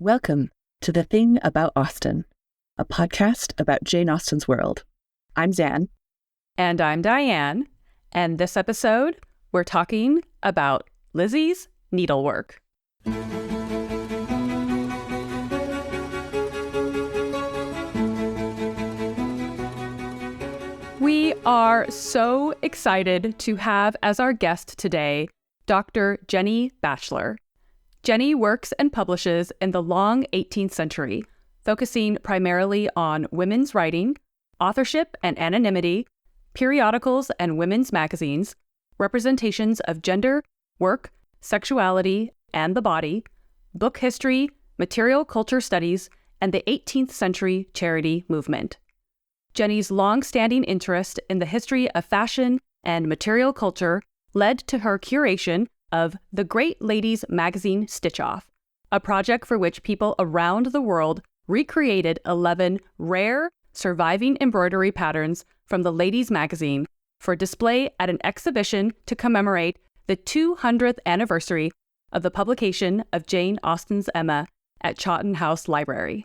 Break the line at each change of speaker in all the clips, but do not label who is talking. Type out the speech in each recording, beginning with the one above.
Welcome to The Thing About Austen, a podcast about Jane Austen's world. I'm Zan.
And I'm Diane. And this episode, we're talking about Lizzy's Needlework. We are so excited to have as our guest today, Dr. Jennie Batchelor. Jennie works and publishes in the long 18th century, focusing primarily on women's writing, authorship and anonymity, periodicals and women's magazines, representations of gender, work, sexuality, and the body, book history, material culture studies, and the 18th century charity movement. Jennie's long-standing interest in the history of fashion and material culture led to her curation of the Great Ladies Magazine Stitch-Off, a project for which people around the world recreated 11 rare, surviving embroidery patterns from the Ladies Magazine for display at an exhibition to commemorate the 200th anniversary of the publication of Jane Austen's Emma at Chawton House Library.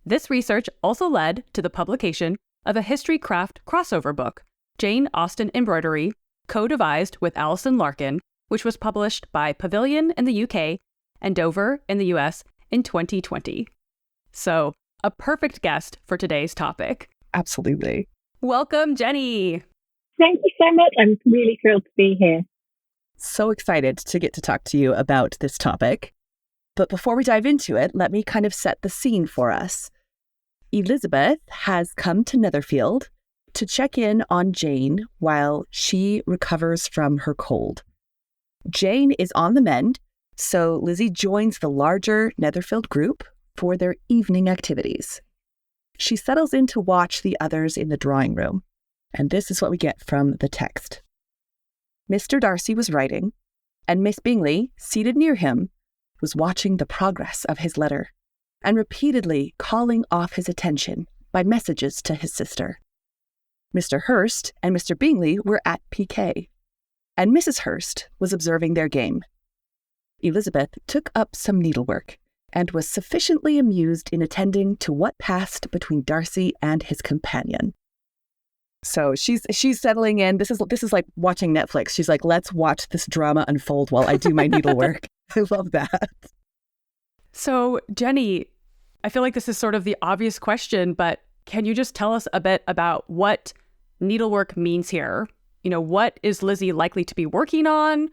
This research also led to the publication of a history craft crossover book, Jane Austen Embroidery, co-devised with Alison Larkin, which was published by Pavilion in the UK and Dover in the US in 2020. So, a perfect guest for today's topic.
Absolutely.
Welcome, Jennie.
Thank you so much. I'm really thrilled to be here.
So excited to get to talk to you about this topic. But before we dive into it, let me kind of set the scene for us. Elizabeth has come to Netherfield to check in on Jane while she recovers from her cold. Jane is on the mend, so Lizzy joins the larger Netherfield group for their evening activities. She settles in to watch the others in the drawing room, and this is what we get from the text. Mr. Darcy was writing, and Miss Bingley, seated near him, was watching the progress of his letter and repeatedly calling off his attention by messages to his sister. Mr. Hurst and Mr. Bingley were at piquet, and Mrs. Hurst was observing their game. Elizabeth took up some needlework and was sufficiently amused in attending to what passed between Darcy and his companion. So she's settling in. This is like watching Netflix. She's like, let's watch this drama unfold while I do my needlework. I love that.
So, Jennie, I feel like this is sort of the obvious question, but can you just tell us a bit about what needlework means here? You know, what is Lizzy likely to be working on? I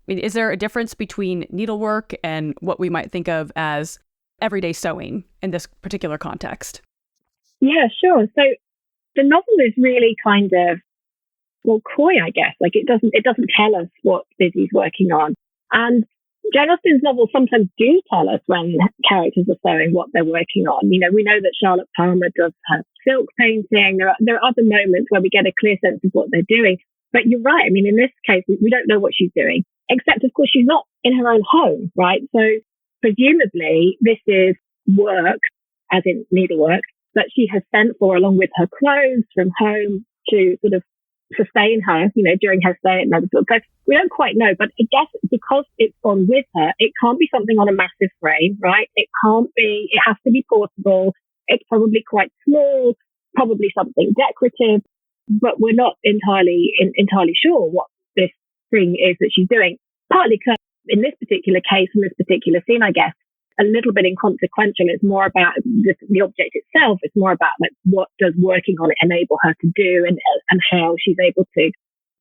mean, is there a difference between needlework and what we might think of as everyday sewing in this particular context?
Yeah, sure. So the novel is really kind of, well, coy, I guess. Like it doesn't tell us what Lizzy's working on. And Jane Austen's novels sometimes do tell us when characters are sewing what they're working on. You know, we know that Charlotte Palmer does her silk painting. There are other moments where we get a clear sense of what they're doing. But you're right. I mean, in this case, we don't know what she's doing, except, of course, she's not in her own home, right? So presumably this is work, as in needlework, that she has sent for along with her clothes from home to sort of sustain her, you know, during her stay at Netherfield. So we don't quite know, but I guess because it's gone with her, it can't be something on a massive frame, right? It has to be portable. It's probably quite small, probably something decorative, but we're not entirely sure what this thing is that she's doing. Partly because in this particular case, in this particular scene, I guess, a little bit inconsequential. It's more about the object itself. It's more about like what does working on it enable her to do and how she's able to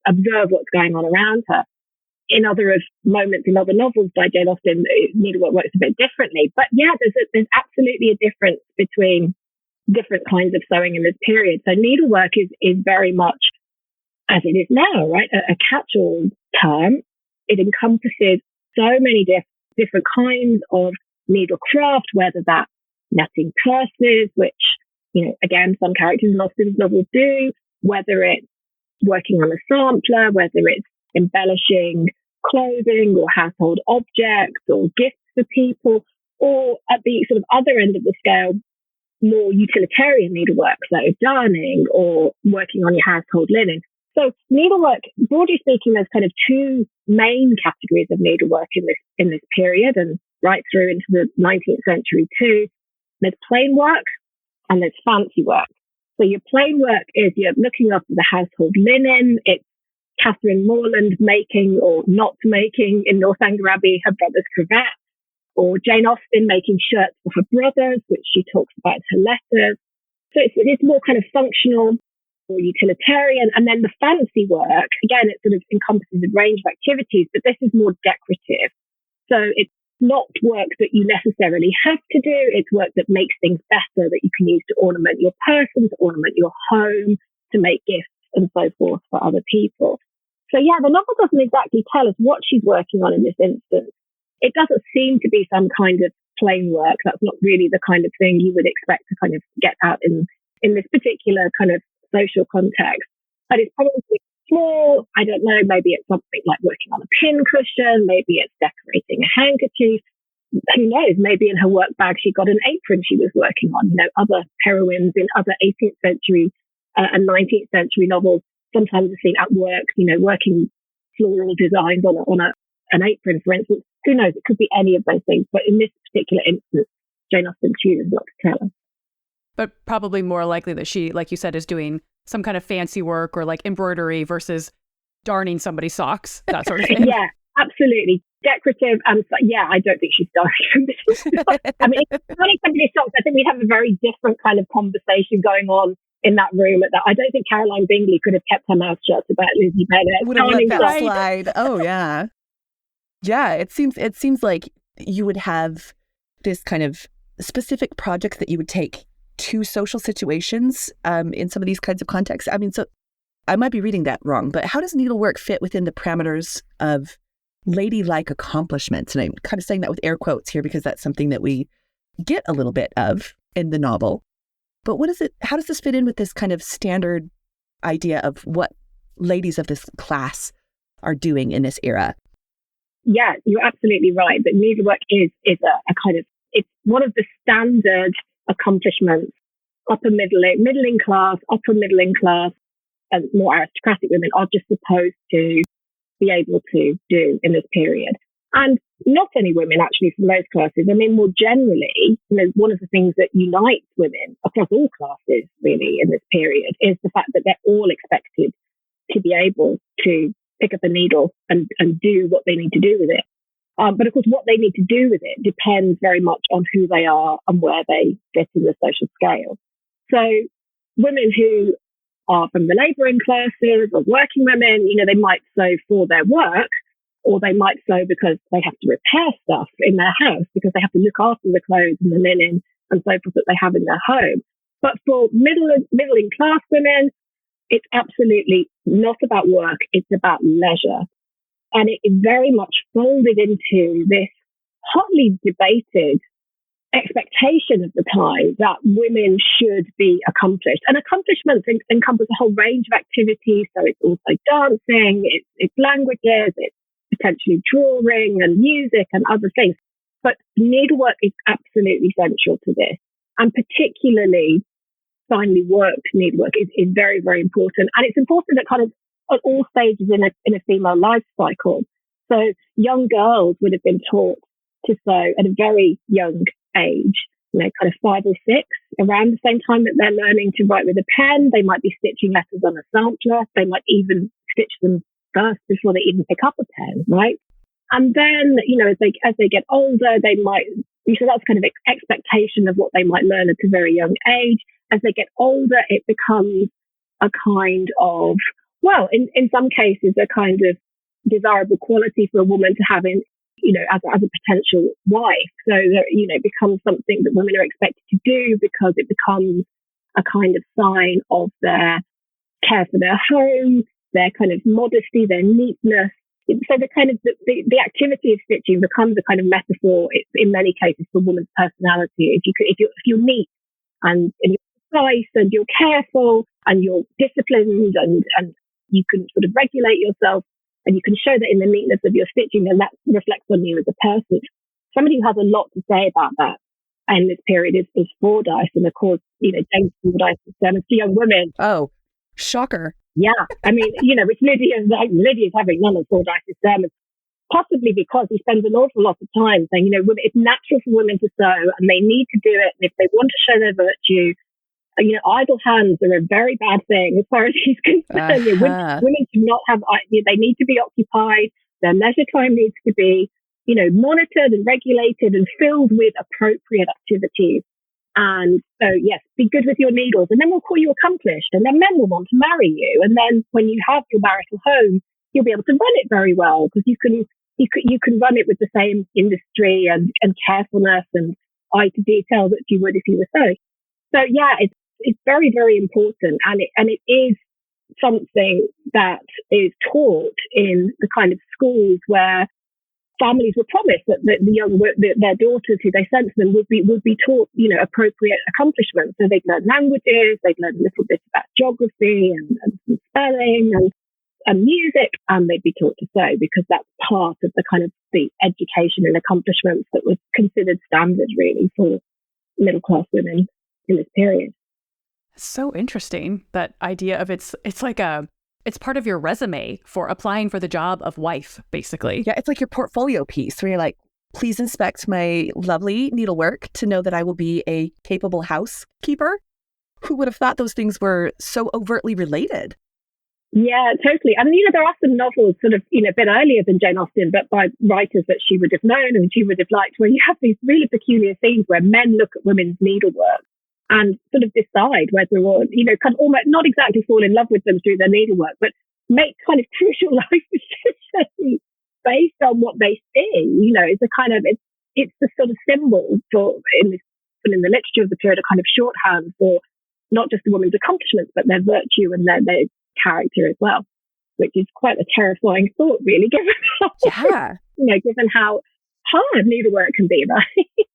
observe what's going on around her. In other moments in other novels by Jane Austen, needlework works a bit differently. But yeah, there's absolutely a difference between different kinds of sewing in this period. So needlework is very much, as it is now, right, a catch-all term. It encompasses so many different kinds of needlecraft, whether that's netting purses, which, you know, again, some characters in Austen's novels do, whether it's working on a sampler, whether it's embellishing clothing or household objects or gifts for people, or at the sort of other end of the scale, more utilitarian needlework, so darning or working on your household linen. So needlework, broadly speaking, there's kind of two main categories of needlework in this period, and right through into the 19th century too. There's plain work and there's fancy work. So your plain work is you're looking after the household linen. It's Catherine Morland making or not making in Northanger Abbey her brother's cravat, or Jane Austen making shirts for her brothers, which she talks about in her letters. So it's more kind of functional or utilitarian. And then the fancy work, again, it sort of encompasses a range of activities, but this is more decorative. So it's not work that you necessarily have to do. It's work that makes things better, that you can use to ornament your person, to ornament your home, to make gifts and so forth for other people. So yeah, the novel doesn't exactly tell us what she's working on in this instance. It doesn't seem to be some kind of plain work. That's not really the kind of thing you would expect to kind of get out in this particular kind of social context. But it's probably small. I don't know, maybe it's something like working on a pincushion, maybe it's decorating a handkerchief. Who knows? Maybe in her work bag she got an apron she was working on. You know, other heroines in other 18th century and 19th century novels sometimes are seen at work, you know, working floral designs on an apron, for instance. Who knows? It could be any of those things. But in this particular instance, Jane Austen chooses not to tell us.
But probably more likely that she, like you said, is doing some kind of fancy work or like embroidery versus darning somebody's socks, that sort of thing.
Yeah, absolutely. Decorative. And yeah, I don't think she's darning somebody's socks. I mean, if darning somebody's socks, I think we'd have a very different kind of conversation going on in that room. I don't think Caroline Bingley could have kept her mouth shut about Lizzy Bennet.
Would have let that slide. Oh, yeah. Yeah, it seems like you would have this kind of specific projects that you would take to social situations in some of these kinds of contexts. I mean, so I might be reading that wrong, but how does needlework fit within the parameters of ladylike accomplishments? And I'm kind of saying that with air quotes here because that's something that we get a little bit of in the novel. But how does this fit in with this kind of standard idea of what ladies of this class are doing in this era?
Yeah, you're absolutely right. But needlework is a kind of, it's one of the standard accomplishments upper middling class, and more aristocratic women are just supposed to be able to do in this period. And not only women, actually, from those classes. I mean, more generally, you know, one of the things that unites women across all classes, really, in this period is the fact that they're all expected to be able to pick up a needle and do what they need to do with it. But of course, what they need to do with it depends very much on who they are and where they fit in the social scale. So women who are from the labouring classes or working women, you know, they might sew for their work, or they might sew because they have to repair stuff in their house because they have to look after the clothes and the linen and so forth that they have in their home. But for middling class women, it's absolutely not about work, it's about leisure. And it is very much folded into this hotly debated expectation of the time that women should be accomplished. And accomplishments encompass a whole range of activities. So it's also dancing, it's languages, it's potentially drawing and music and other things. But needlework is absolutely central to this. And particularly finely worked needlework is very, very important. And it's important at kind of at all stages in a female life cycle. So young girls would have been taught to sew at a very young age, you know, kind of 5 or 6, around the same time that they're learning to write with a pen. They might be stitching letters on a sampler. They might even stitch them first before they even pick up a pen, right? And then, you know, as they get older, they might, so that's kind of expectation of what they might learn at a very young age. As they get older, it becomes a kind of, well, in some cases, a kind of desirable quality for a woman to have in, you know, as a potential wife. So, you know, it becomes something that women are expected to do because it becomes a kind of sign of their care for their home, their kind of modesty, their neatness. So the kind of the activity of stitching becomes a kind of metaphor in many cases for a woman's personality. If you're neat and you're precise and you're careful and you're disciplined and you can sort of regulate yourself and you can show that in the neatness of your stitching, then that reflects on you as a person. Somebody who has a lot to say about that in this period is Fordyce, and of course, you know, James Fordyce is for young women.
Oh, shocker.
Yeah, I mean, you know, which Lydia is having none of Fordyce's sermons. possibly because he spends an awful lot of time saying, it's natural for women to sew and they need to do it. And if they want to show their virtue, idle hands are a very bad thing as far as he's concerned. Women do not have, they need to be occupied. Their leisure time needs to be, monitored and regulated and filled with appropriate activities. And so, yes, be good with your needles, and then we'll call you accomplished, and then men will want to marry you. And then when you have your marital home, you'll be able to run it very well because you can run it with the same industry and carefulness and eye to detail that you would if you were sewing. So yeah, it's very, very important, and it is something that is taught in the kind of schools where families were promised that their daughters who they sent to them would be taught, appropriate accomplishments. So they'd learn languages, they'd learn a little bit about geography and some spelling and music, and they'd be taught to sew because that's part of the kind of the education and accomplishments that was considered standard really for middle class women in this period.
So interesting, that idea of it's part of your resume for applying for the job of wife, basically.
Yeah, it's like your portfolio piece where you're like, please inspect my lovely needlework to know that I will be a capable housekeeper. Who would have thought those things were so overtly related?
Yeah, totally. And, there are some novels sort of, a bit earlier than Jane Austen, but by writers that she would have known and she would have liked, where you have these really peculiar scenes where men look at women's needlework and sort of decide whether or, kind of almost not exactly fall in love with them through their needlework, but make kind of crucial life decisions based on what they see. It's a kind of, it's the sort of symbol for, in the literature of the period, a kind of shorthand for not just the woman's accomplishments, but their virtue and their character as well, which is quite a terrifying thought, really, given how hard needlework can be, right?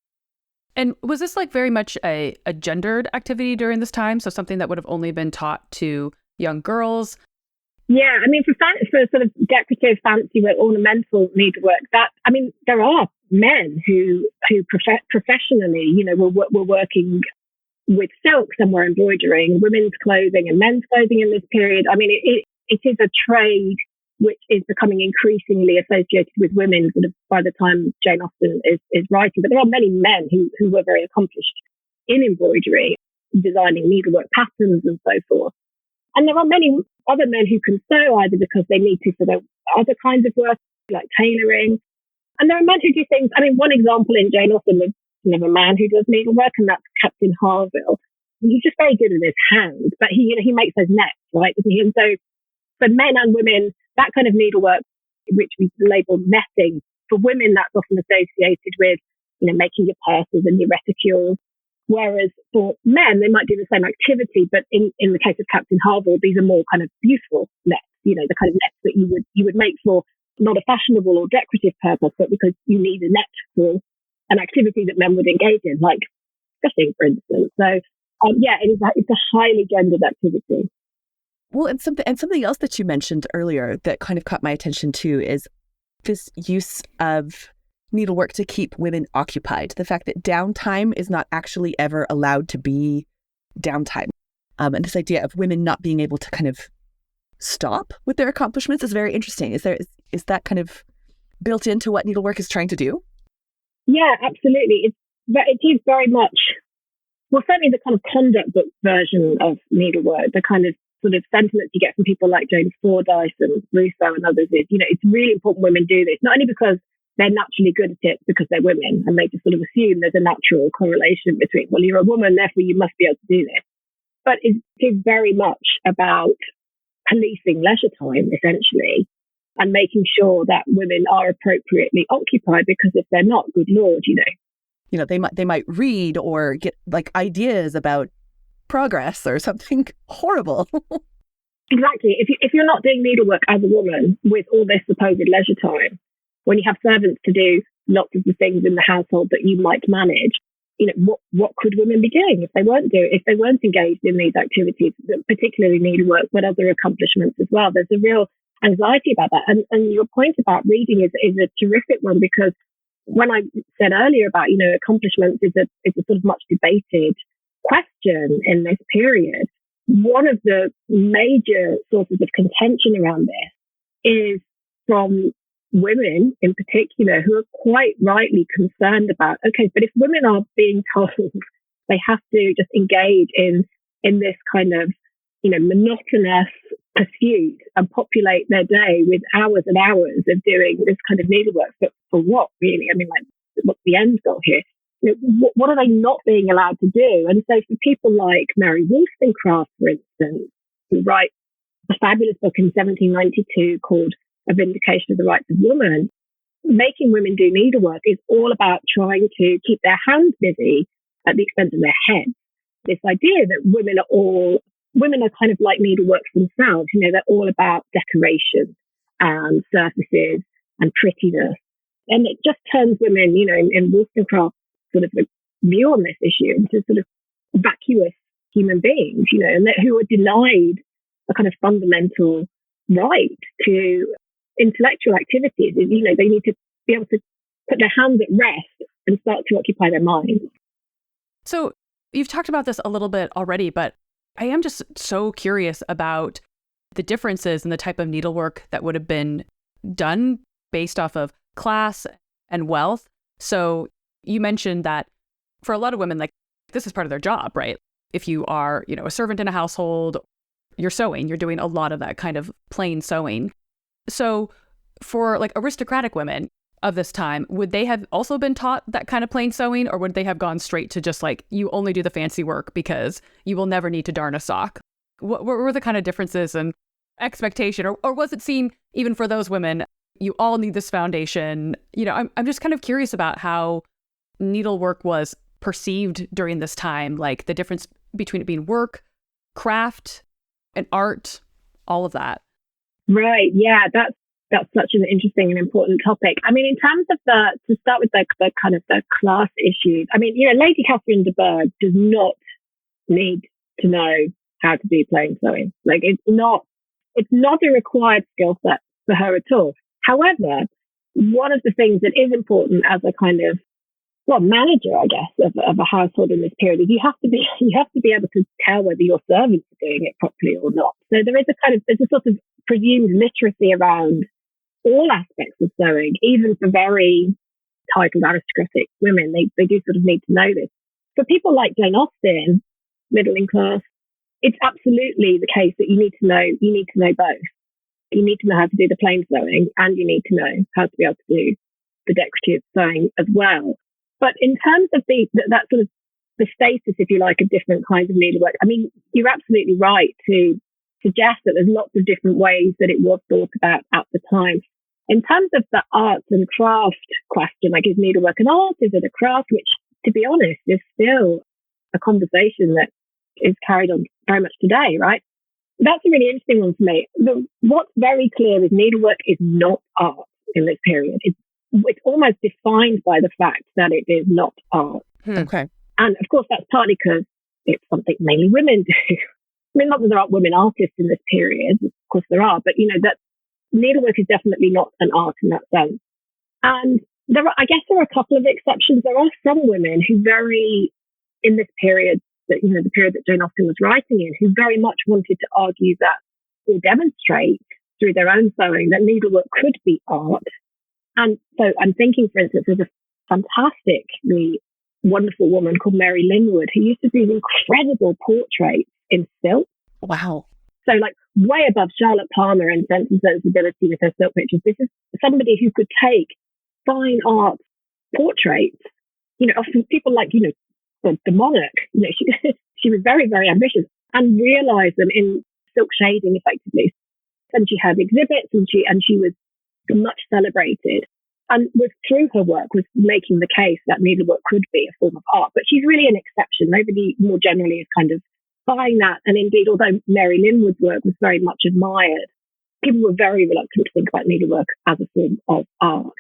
And was this very much a gendered activity during this time? So something that would have only been taught to young girls?
Yeah, for sort of decorative, fancy, ornamental needlework, there are men who professionally, were working with silks and were embroidering women's clothing and men's clothing in this period. It is a trade which is becoming increasingly associated with women sort of by the time Jane Austen is writing. But there are many men who were very accomplished in embroidery, designing needlework patterns and so forth. And there are many other men who can sew either because they need to for their other kinds of work, like tailoring. And there are men who do things. One example in Jane Austen is of a man who does needlework, and that's Captain Harville. He's just very good with his hands, but he makes those nets, right? And so for men and women, that kind of needlework, which we label netting, for women that's often associated with, making your purses and your reticules. Whereas for men, they might do the same activity, but in the case of Captain Harville, these are more kind of beautiful nets, the kind of nets that you would make for not a fashionable or decorative purpose, but because you need a net for an activity that men would engage in, like fishing, for instance. So, it's a highly gendered activity.
Well, and something else that you mentioned earlier that kind of caught my attention too is this use of needlework to keep women occupied. The fact that downtime is not actually ever allowed to be downtime. And this idea of women not being able to kind of stop with their accomplishments is very interesting. Is that kind of built into what needlework is trying to do?
Yeah, absolutely. It is very much, certainly the kind of conduct book version of needlework, the kind of sort of sentiments you get from people like James Fordyce and Rousseau and others is, it's really important women do this, not only because they're naturally good at it because they're women and they just sort of assume there's a natural correlation between, well, you're a woman, therefore you must be able to do this. But it is very much about policing leisure time, essentially, and making sure that women are appropriately occupied, because if they're not, good Lord,
they might read or get ideas about progress or something horrible.
Exactly. If you're not doing needlework as a woman with all this supposed leisure time, when you have servants to do lots of the things in the household that you might manage, what could women be doing if they weren't engaged in these activities, particularly needlework, but other accomplishments as well? There's a real anxiety about that. And your point about reading is a terrific one, because when I said earlier about, accomplishments is a sort of much debated question in this period, one of the major sources of contention around this is from women in particular who are quite rightly concerned about, okay, but if women are being told they have to just engage in this kind of, monotonous pursuit and populate their day with hours and hours of doing this kind of needlework, but for what really? I mean, like, what's the end goal here? What are they not being allowed to do? And so for people like Mary Wollstonecraft, for instance, who write a fabulous book in 1792 called A Vindication of the Rights of Woman, making women do needlework is all about trying to keep their hands busy at the expense of their heads. This idea that women are kind of like needleworks themselves. They're all about decoration and surfaces and prettiness. And it just turns women, in Wollstonecraft's sort of view on this issue into sort of vacuous human beings, and who are denied a kind of fundamental right to intellectual activities. They need to be able to put their hands at rest and start to occupy their minds.
So you've talked about this a little bit already, but I am just so curious about the differences in the type of needlework that would have been done based off of class and wealth. So you mentioned that for a lot of women, like, this is part of their job, right? If you are, a servant in a household, you're sewing, you're doing a lot of that kind of plain sewing. So for like aristocratic women of this time, would they have also been taught that kind of plain sewing, or would they have gone straight to just like, you only do the fancy work because you will never need to darn a sock? What were the kind of differences in expectation, or was it seen even for those women, you all need this foundation? I'm just kind of curious about how needlework was perceived during this time, like the difference between it being work, craft, and art, all of that.
Right. Yeah, that's such an interesting and important topic. I mean, in terms of to start with the kind of the class issues, I mean, Lady Catherine de Bourgh does not need to know how to do plain sewing. Like, it's not a required skill set for her at all. However, one of the things that is important as a kind of manager, I guess, of a household in this period is you have to be able to tell whether your servants are doing it properly or not. So there's a sort of presumed literacy around all aspects of sewing, even for very titled aristocratic women. They do sort of need to know this. For people like Jane Austen, middling class, it's absolutely the case that you need to know both. You need to know how to do the plain sewing, and you need to know how to be able to do the decorative sewing as well. But in terms of that sort of the status, if you like, of different kinds of needlework, I mean, you're absolutely right to suggest that there's lots of different ways that it was thought about at the time. In terms of the arts and craft question, like, is needlework an art? Is it a craft? Which, to be honest, is still a conversation that is carried on very much today, right? That's a really interesting one for me. What's very clear is needlework is not art in this period. It's almost defined by the fact that it is not art.
Okay.
And of course, that's partly because it's something mainly women do. I mean, not that there aren't women artists in this period. Of course there are, but that needlework is definitely not an art in that sense. And I guess there are a couple of exceptions. There are some women who in this period, that the period that Jane Austen was writing in, who very much wanted to argue that, or demonstrate through their own sewing, that needlework could be art. And so I'm thinking, for instance, there's a fantastically wonderful woman called Mary Linwood who used to do incredible portraits in silk.
Wow. So
like way above Charlotte Palmer in Sense and Sensibility with her silk pictures. This is somebody who could take fine art portraits, often people like, the monarch, she was very, very ambitious, and realised them in silk shading effectively. And she had exhibits, and she was much celebrated, and through her work was making the case that needlework could be a form of art. But she's really an exception. Nobody more generally is kind of buying that. And indeed, although Mary Linwood's work was very much admired, people were very reluctant to think about needlework as a form of art.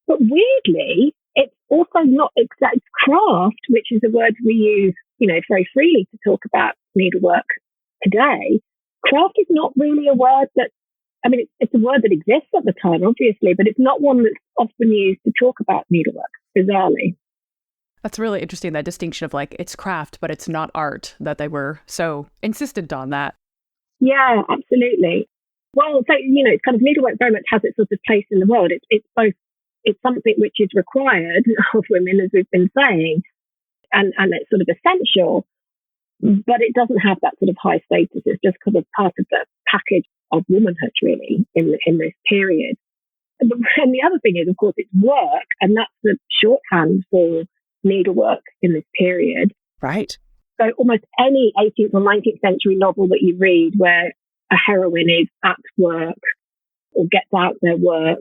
But weirdly, it's also not exact craft, which is a word we use, very freely to talk about needlework today. Craft is not really a word that, I mean, it's a word that exists at the time, obviously, but it's not one that's often used to talk about needlework, bizarrely.
That's really interesting, that distinction of like, it's craft, but it's not art, that they were so insistent on that.
Yeah, absolutely. Well, so, it's kind of needlework very much has its sort of place in the world. It's something which is required of women, as we've been saying, and it's sort of essential, but it doesn't have that sort of high status. It's just kind of part of the package of womanhood, really, in this period. And the other thing is, of course, it's work, and that's the shorthand for needlework in this period.
Right.
So almost any 18th or 19th century novel that you read where a heroine is at work or gets out their work,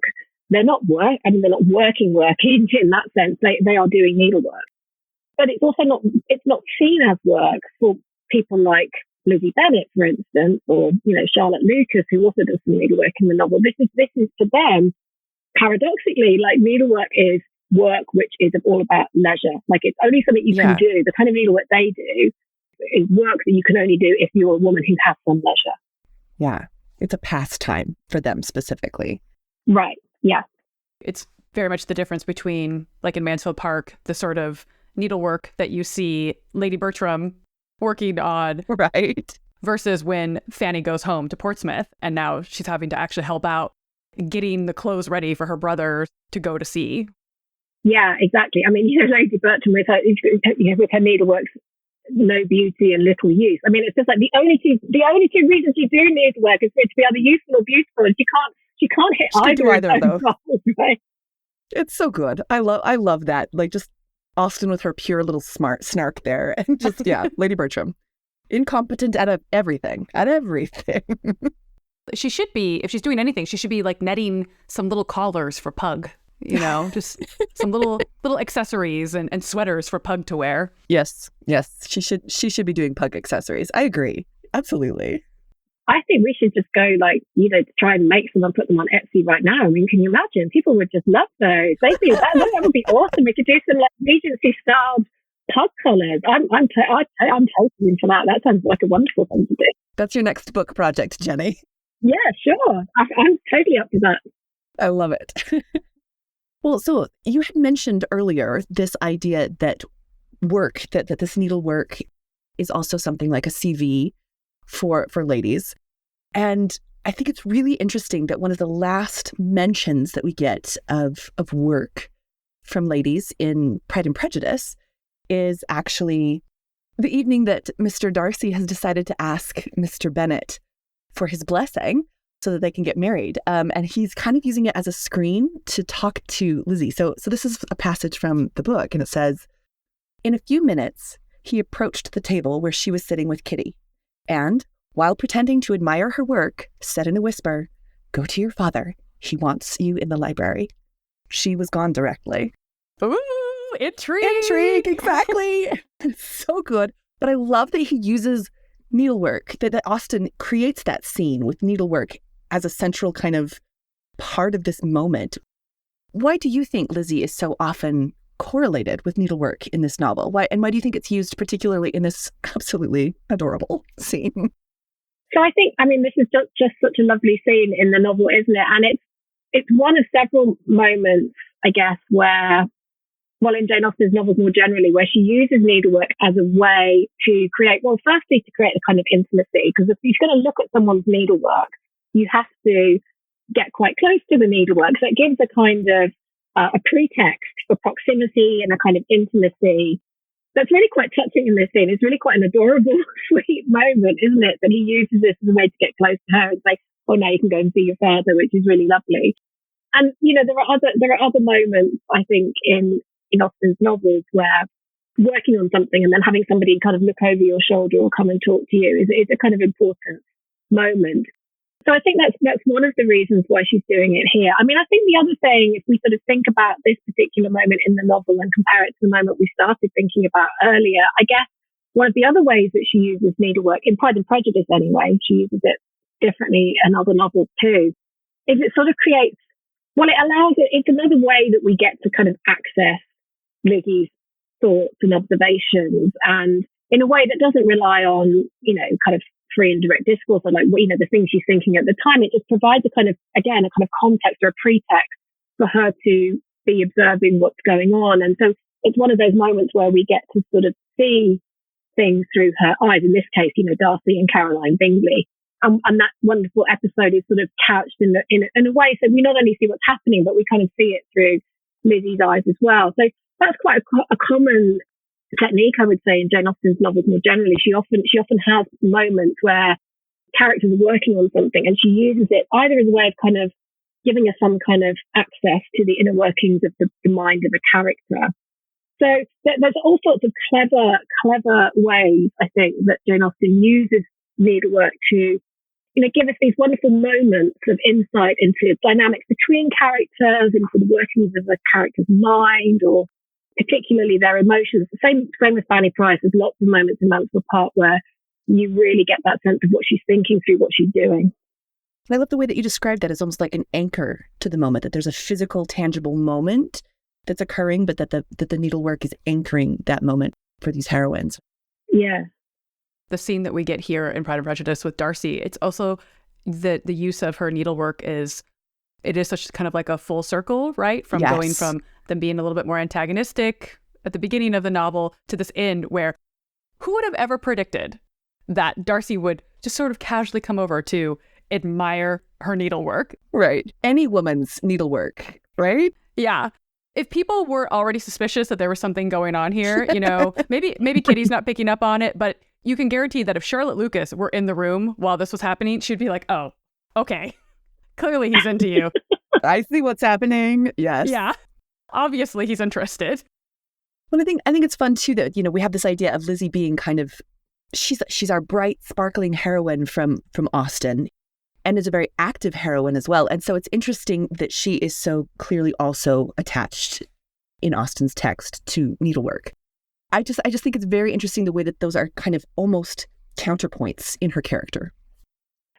they're not working in that sense. They are doing needlework. But it's also not seen as work for people like Lizzy Bennet, for instance, or, Charlotte Lucas, who also does some needlework in the novel. This is for them, paradoxically, like needlework is work which is all about leisure. Like it's only something you can do. The kind of needlework they do is work that you can only do if you're a woman who has some leisure.
Yeah. It's a pastime for them specifically.
Right. Yeah.
It's very much the difference between, like in Mansfield Park, the sort of needlework that you see Lady Bertram working on.
Right.
Versus when Fanny goes home to Portsmouth and now she's having to actually help out getting the clothes ready for her brother to go to sea.
Yeah, exactly. I mean, Lady Bertram with her needlework's no beauty and little use. I mean, it's just like the only two reasons you do needlework is for it to be either useful or beautiful, and she can't hit either of those goals, right?
It's so good. I love that. Like just Austen with her pure little smart snark there, and just Lady Bertram, incompetent at everything.
She should be, if she's doing anything, she should be like netting some little collars for Pug. Just some little accessories and sweaters for Pug to wear.
Yes. She should be doing Pug accessories. I agree. Absolutely.
I think we should just go to try and make some and put them on Etsy right now. I mean, can you imagine? People would just love those. That would be awesome. We could do some Regency styled Pug collars. I'm totally into that. That sounds like a wonderful thing to do.
That's your next book project, Jenny.
Yeah, sure. I'm totally up to that.
I love it. Well, so you had mentioned earlier this idea that this needlework is also something like a CV for ladies. And I think it's really interesting that one of the last mentions that we get of work from ladies in Pride and Prejudice is actually the evening that Mr. Darcy has decided to ask Mr. Bennet for his blessing so that they can get married. And he's kind of using it as a screen to talk to Lizzy. So this is a passage from the book, and it says, "In a few minutes, he approached the table where she was sitting with Kitty, and, while pretending to admire her work, said in a whisper, 'Go to your father. He wants you in the library.' She was gone directly."
Ooh, intrigue!
Intrigue, exactly. It's so good. But I love that he uses needlework, that Austen creates that scene with needlework as a central kind of part of this moment. Why do you think Lizzy is so often correlated with needlework in this novel? Why do you think it's used particularly in this absolutely adorable scene?
So I think, this is just such a lovely scene in the novel, isn't it? And it's one of several moments, I guess, where, well, in Jane Austen's novels more generally, where she uses needlework as a way to create a kind of intimacy. Because if you're going to look at someone's needlework, you have to get quite close to the needlework. So it gives a kind of a pretext for proximity and a kind of intimacy that's really quite touching in this scene. It's really quite an adorable, sweet moment, isn't it? That he uses this as a way to get close to her and say, "Oh, now you can go and see your father," which is really lovely. And there are other moments, I think, in Austen's novels where working on something and then having somebody kind of look over your shoulder or come and talk to you is a kind of important moment. So I think that's one of the reasons why she's doing it here. I think the other thing, if we sort of think about this particular moment in the novel and compare it to the moment we started thinking about earlier, I guess one of the other ways that she uses needlework, in Pride and Prejudice anyway, she uses it differently in other novels too, is it sort of creates, it's another way that we get to kind of access Lizzy's thoughts and observations, and in a way that doesn't rely on, kind of free and direct discourse or the things she's thinking at the time. It just provides a kind of context or a pretext for her to be observing what's going on. And so it's one of those moments where we get to sort of see things through her eyes. In this case, Darcy and Caroline Bingley. And that wonderful episode is sort of couched in a way, so we not only see what's happening, but we kind of see it through Lizzy's eyes as well. So that's quite a common technique, I would say, in Jane Austen's novels more generally. She often has moments where characters are working on something, and she uses it either as a way of kind of giving us some kind of access to the inner workings of the mind of a character. So there's all sorts of clever ways, I think, that Jane Austen uses needlework to, give us these wonderful moments of insight into dynamics between characters, into the workings of a character's mind, or particularly their emotions. The same with Fanny Price. There's lots of moments in Mansfield Park where you really get that sense of what she's thinking through what she's doing.
And I love the way that you described that as almost like an anchor to the moment, that there's a physical, tangible moment that's occurring, but that the needlework is anchoring that moment for these heroines.
Yeah.
The scene that we get here in Pride and Prejudice with Darcy, it's also the use of her needlework is such kind of like a full circle, right? From going from them being a little bit more antagonistic at the beginning of the novel to this end where who would have ever predicted that Darcy would just sort of casually come over to admire her needlework?
Right. Any woman's needlework, right?
Yeah. If people were already suspicious that there was something going on here, maybe Kitty's not picking up on it, but you can guarantee that if Charlotte Lucas were in the room while this was happening, she'd be like, oh, okay. Clearly he's into you.
I see what's happening. Yes.
Yeah. Obviously he's interested.
Well, I think it's fun too that, we have this idea of Lizzy being kind of, she's our bright, sparkling heroine from Austen, and is a very active heroine as well. And so it's interesting that she is so clearly also attached in Austen's text to needlework. I just think it's very interesting the way that those are kind of almost counterpoints in her character.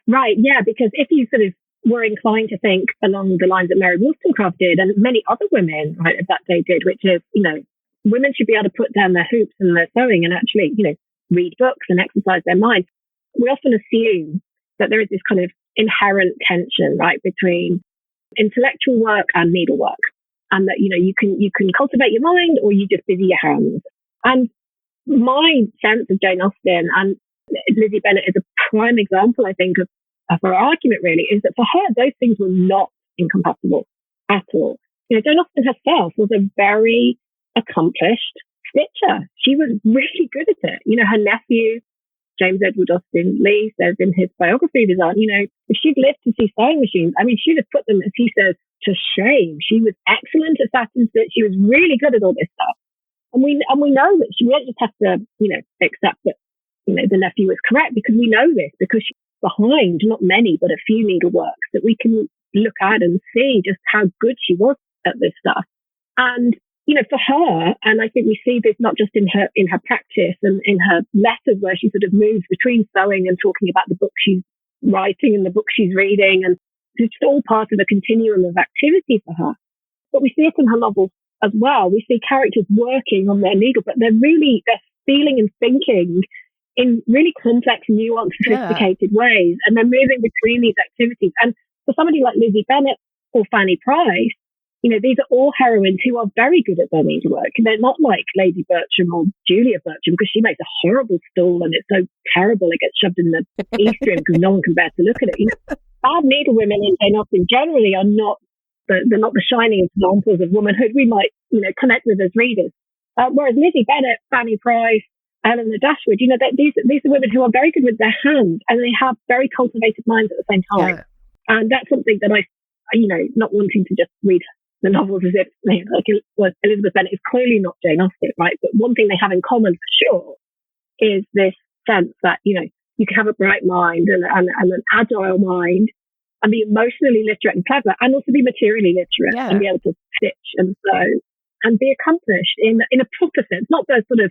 Right, yeah, because if you sort of were inclined to think along the lines that Mary Wollstonecraft did, and many other women of that day did, which is, women should be able to put down their hoops and their sewing and actually, read books and exercise their mind. We often assume that there is this kind of inherent tension, right, between intellectual work and needlework, and that you can cultivate your mind or you just busy your hands. And my sense of Jane Austen, and Lizzy Bennet is a prime example, I think, of her argument really, is that for her those things were not incompatible at all. Jane Austen herself was a very accomplished stitcher. She was really good at it. Her nephew James Edward Austen Lee says in his biography of his aunt, if she'd lived to see sewing machines, she'd have put them, as he says, to shame. She was excellent at satin stitch. She was really good at all this stuff. And we know that we don't just have to, accept that, the nephew was correct, because we know this, because she's behind not many, but a few needleworks that we can look at and see just how good she was at this stuff. And for her, and I think we see this not just in her practice and in her letters where she sort of moves between sewing and talking about the book she's writing and the book she's reading, and it's all part of a continuum of activity for her. But we see it in her novels as well. We see characters working on their needle, but they're feeling and thinking in really complex, nuanced, sophisticated ways, and they're moving between these activities. And for somebody like Lizzy Bennet or Fanny Price, these are all heroines who are very good at their needlework. They're not like Lady Bertram or Julia Bertram, because she makes a horrible stool and it's so terrible it gets shoved in the eastern because no one can bear to look at it. Bad needlewomen in Jane Austen generally are not they're not the shining examples of womanhood we might connect with as readers. Whereas Lizzy Bennet, Fanny Price, Eleanor Dashwood, these are women who are very good with their hands, and they have very cultivated minds at the same time. Yeah. And that's something that I not wanting to just read the novels as if Elizabeth Bennet is clearly not Jane Austen, right? But one thing they have in common for sure is this sense that you can have a bright mind and an agile mind, and be emotionally literate and clever, and also be materially literate and be able to stitch and sew and be accomplished in a proper sense, not the sort of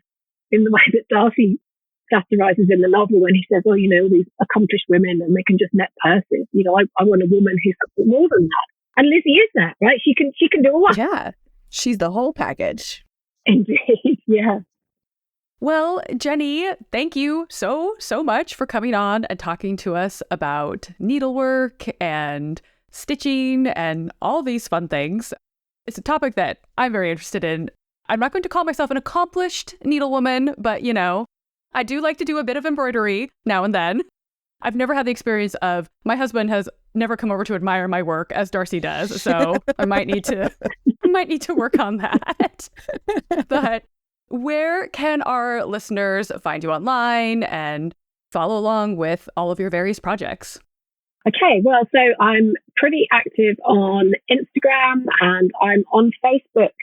in the way that Darcy satirizes in the novel when he says, all these accomplished women and they can just net purses. I want a woman who's something more than that. And Lizzy is that, right? She can do all that.
Yeah, she's the whole package.
Indeed, yeah.
Well, Jenny, thank you so much for coming on and talking to us about needlework and stitching and all these fun things. It's a topic that I'm very interested in. I'm not going to call myself an accomplished needlewoman, but I do like to do a bit of embroidery now and then. I've never had the experience of, my husband has never come over to admire my work as Darcy does. So I might need to work on that. But where can our listeners find you online and follow along with all of your various projects?
Okay, well, so I'm pretty active on Instagram and I'm on Facebook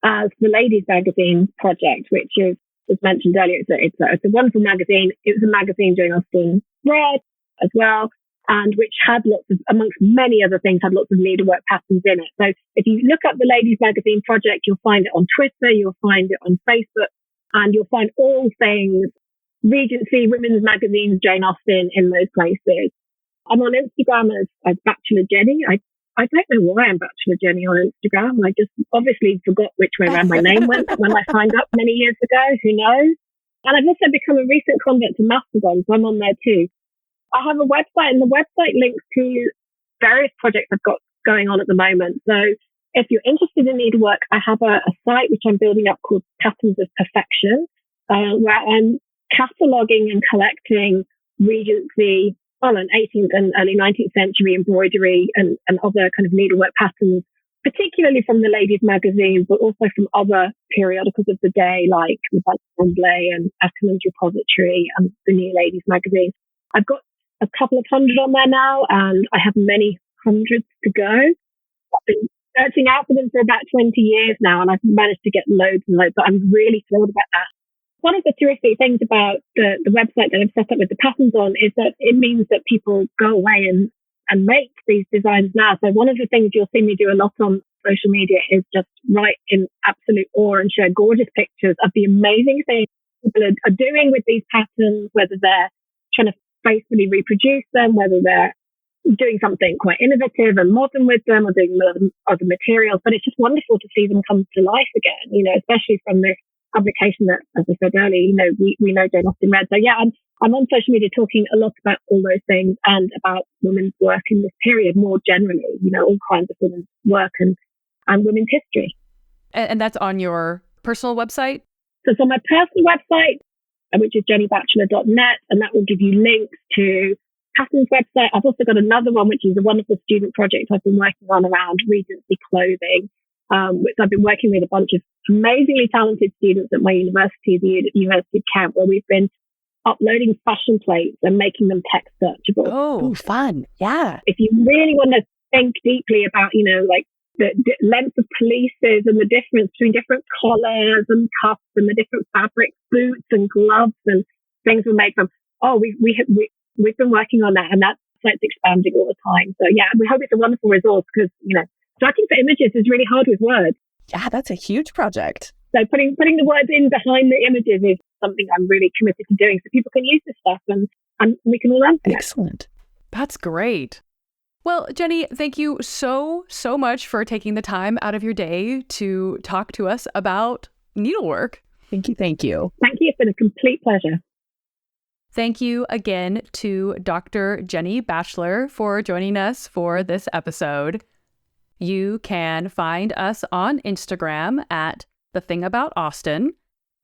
as the Ladies Magazine Project, which is, as mentioned earlier, it's a wonderful magazine. It was a magazine Jane Austen read as well, and which had lots of, amongst many other things, had lots of needlework patterns in it. So if you look up the Ladies Magazine Project, you'll find it on Twitter, you'll find it on Facebook, and you'll find all things Regency, women's magazines, Jane Austen in those places. I'm on Instagram as Batchelor Jennie. I don't know why I'm Batchelor Jennie on Instagram. I just obviously forgot which way around my name went when I signed up many years ago. Who knows? And I've also become a recent convert to Mastodon, so I'm on there too. I have a website, and the website links to various projects I've got going on at the moment. So if you're interested in needlework, I have a site which I'm building up called Patterns of Perfection, where I'm cataloguing and collecting Regency, and 18th and early 19th century embroidery and other kind of needlework patterns, particularly from the Ladies Magazine, but also from other periodicals of the day, like the Assembly and Ackerman's Repository and the New Ladies Magazine. I've got a couple of hundred on there now, and I have many hundreds to go. I've been searching out for them for about 20 years now, and I've managed to get loads and loads, but I'm really thrilled about that. One of the terrific things about the website that I've set up with the patterns on is that it means that people go away and make these designs now. So one of the things you'll see me do a lot on social media is just write in absolute awe and share gorgeous pictures of the amazing things people are doing with these patterns, whether they're trying to faithfully reproduce them, whether they're doing something quite innovative and modern with them, or doing other materials. But it's just wonderful to see them come to life again, especially from this publication that, as I said earlier, we know Jane Austen read. So yeah, I'm on social media talking a lot about all those things and about women's work in this period more generally, all kinds of women's work and women's history.
And that's on your personal website?
So it's on my personal website, which is jenniebatchelor.net, and that will give you links to Patterns website. I've also got another one, which is a wonderful student project I've been working on around Regency clothing, which I've been working with a bunch of amazingly talented students at my university, the University of Kent, where we've been uploading fashion plates and making them text searchable.
Oh, fun. Yeah.
If you really want to think deeply about, like the length of pelisses and the difference between different collars and cuffs and the different fabrics, boots and gloves and things were made from, we've been working on that, and that's expanding all the time. So yeah, we hope it's a wonderful resource because, searching for images is really hard with words.
Yeah, that's a huge project.
So putting the words in behind the images is something I'm really committed to doing so people can use this stuff and we can all learn from it.
Excellent.
That's great. Well, Jennie, thank you so much for taking the time out of your day to talk to us about needlework.
Thank you.
Thank you. It's been a complete pleasure.
Thank you again to Dr. Jennie Batchelor for joining us for this episode. You can find us on Instagram at The Thing About Austen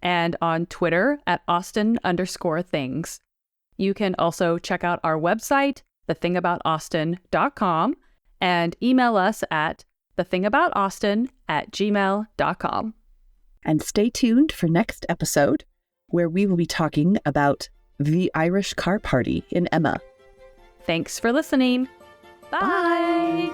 and on Twitter at Austen_things. You can also check out our website, thethingaboutaustin.com, and email us at thethingaboutaustin@gmail.com.
And stay tuned for next episode, where we will be talking about the Irish car party in Emma.
Thanks for listening. Bye.